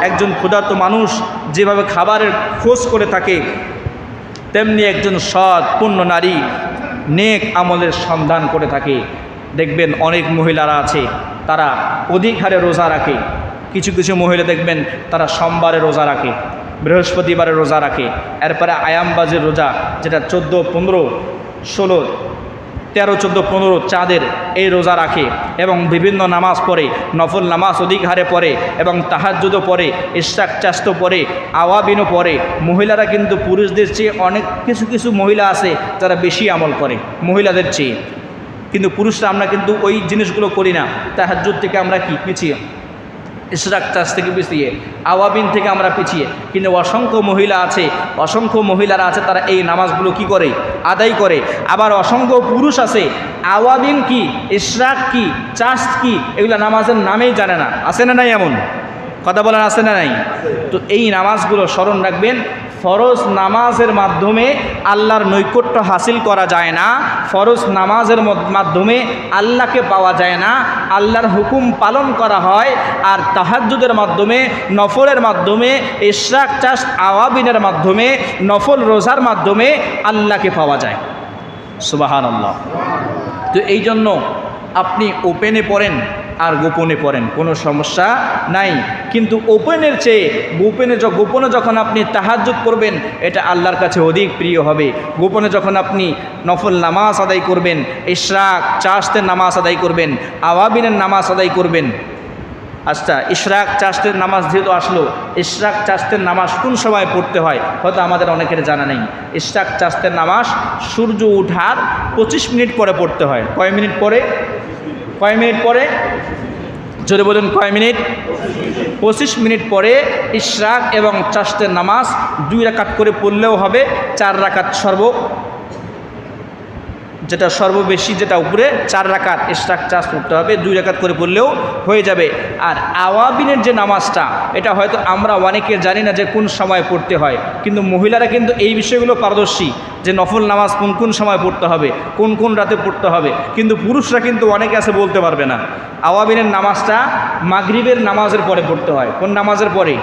একজন ক্ষুধার্ত মানুষ যেভাবে খাবারের খোঁজ করে থাকে, তেমনি একজন সৎ পূর্ণ নারী নেক আমলের সন্ধান করে থাকে। দেখবেন অনেক মহিলারা আছে তারা অধিক হারে রোজা রাখে, কিছু কিছু মহিলা দেখবেন তারা সোমবারে রোজা রাখে, বৃহস্পতিবারে রোজা রাখে, এরপরে আয়ামবাজের রোজা যেটা 14, 15, 16, 13, 14, 15 চাঁদের এই রোজা রাখে এবং বিভিন্ন নামাজ পড়ে, নফল নামাজ অধিক হারে পড়ে এবং তাহাজ্জুদও পড়ে, ইশরাক চাস্ত পড়ে, আওয়াবিনও পড়ে। মহিলারা কিন্তু পুরুষদের চেয়ে অনেক কিছু কিছু মহিলা আছে যারা বেশি আমল করে মহিলাদের চেয়ে, কিন্তু পুরুষরা আমরা কিন্তু ওই জিনিসগুলো করি না। তাহাজ্জুদ থেকে আমরা কি পিছিয়ে, ইশরাক চাষ থেকে পিছিয়ে, আওয়াবিন থেকে আমরা পিছিয়ে, কিন্তু অসংখ্য মহিলা আছে, অসংখ্য মহিলারা আছে তারা এই নামাজগুলো কি করে, আদায় করে। আবার অসংখ্য পুরুষ আছে আওয়াবিন কি, ইশরাক কি, চাষ কি, এগুলো নামাজের নামেই জানে না। আছে না নাই? এমন কথা বলেন, আছে না নাই? তো এই নামাজগুলো স্মরণ রাখবেন। ফরজ নামাজের মাধ্যমে আল্লাহর নৈকট্য হাসিল করা যায় না, ফরজ নামাজের মাধ্যমে আল্লাহকে পাওয়া যায় না, আল্লাহর হুকুম পালন করা হয়। আর তাহাজ্জুদের মাধ্যমে, নফলের মাধ্যমে, ইশরাক চাষ আওয়াবিনের মাধ্যমে, নফল রোজার মাধ্যমে আল্লাহকে পাওয়া যায়। সুবহানাল্লাহ। তো এই জন্য আপনি ওপেনে পড়েন আর গোপনে পড়েন, কোনো সমস্যা নাই। কিন্তু ওপেনের চেয়ে গোপনে যখন আপনি তাহাজ্জুদ করবেন এটা আল্লাহর কাছে অধিক প্রিয় হবে। গোপনে যখন আপনি নফল নামাজ আদায় করবেন, ইশরাক চাস্তের নামাজ আদায় করবেন, আওয়াবিনের নামাজ আদায় করবেন। আচ্ছা, ইশরাক চাস্তের নামাজ যেহেতু আসলো, ইশরাক চাস্তের নামাজ কোন সময় পড়তে হয় হয়তো আমাদের অনেকের জানা নেই। ইশরাক চাস্তের নামাজ সূর্য ওঠার 25 মিনিট পরে পড়তে হয়। কয় মিনিট পরে? কয় মিনিট পরে? জোরে বলুন, কয় মিনিট? 25 মিনিট পরে ইশরাক এবং চাস্তের নামাজ 2 রাকাত করে পড়লেও হবে, 4 রাকাত যেটা সর্ববেশি, যেটা উপরে 4 রাকাত ইশরাক চাষ পড়তে হবে, 2 রাকাত করে পড়লেও হয়ে যাবে। আর আওয়াবিনের যে নামাজটা, এটা হয়তো আমরা অনেকে জানি না যে কোন সময় পড়তে হয়, কিন্তু মহিলারা কিন্তু এই বিষয়গুলো পারদর্শী যে নফল নামাজ কোন কোন সময় পড়তে হবে, কোন কোন রাতে পড়তে হবে। কিন্তু পুরুষরা কিন্তু অনেকে আছে বলতে পারবে না। আওয়াবিনের নামাজটা মাগরিবের নামাজের পরে পড়তে হয়। কোন নামাজের পরে?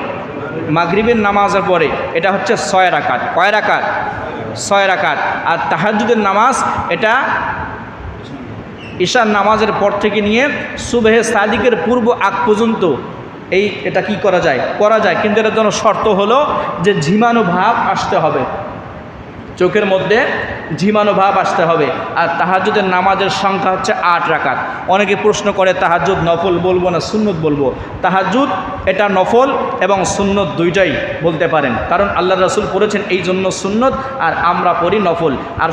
মাগরিবের নামাজের পরে। এটা হচ্ছে 6 রাকাত। কয় রাকাত? 6 রাকাত। আর তাহাজ্জুদের নামাজ এটা ঈশার নামাজের পর থেকে নিয়ে সুবহে সাদিকের পূর্ব আগ পর্যন্ত এটা কি করা যায়? করা যায়, কিন্তু এটার জন্য শর্ত হলো যে ঝিমানো ভাব আসতে হবে, চোখের মধ্যে ঝিমানো ভাব আসতে হবে। আর তাহাজ্জুদের নামাজের সংখ্যা হচ্ছে 8 রাকাত। অনেকে প্রশ্ন করে তাহাজ্জুদ নফল বলবো না সুন্নত বলবো? তাহাজ্জুদ এটা নফল এবং সুন্নত দুইটাই বলতে পারেন, কারণ আল্লাহ রাসূল পড়েছেন এই জন্য সুন্নত আর আমরা পড়ি নফল। আর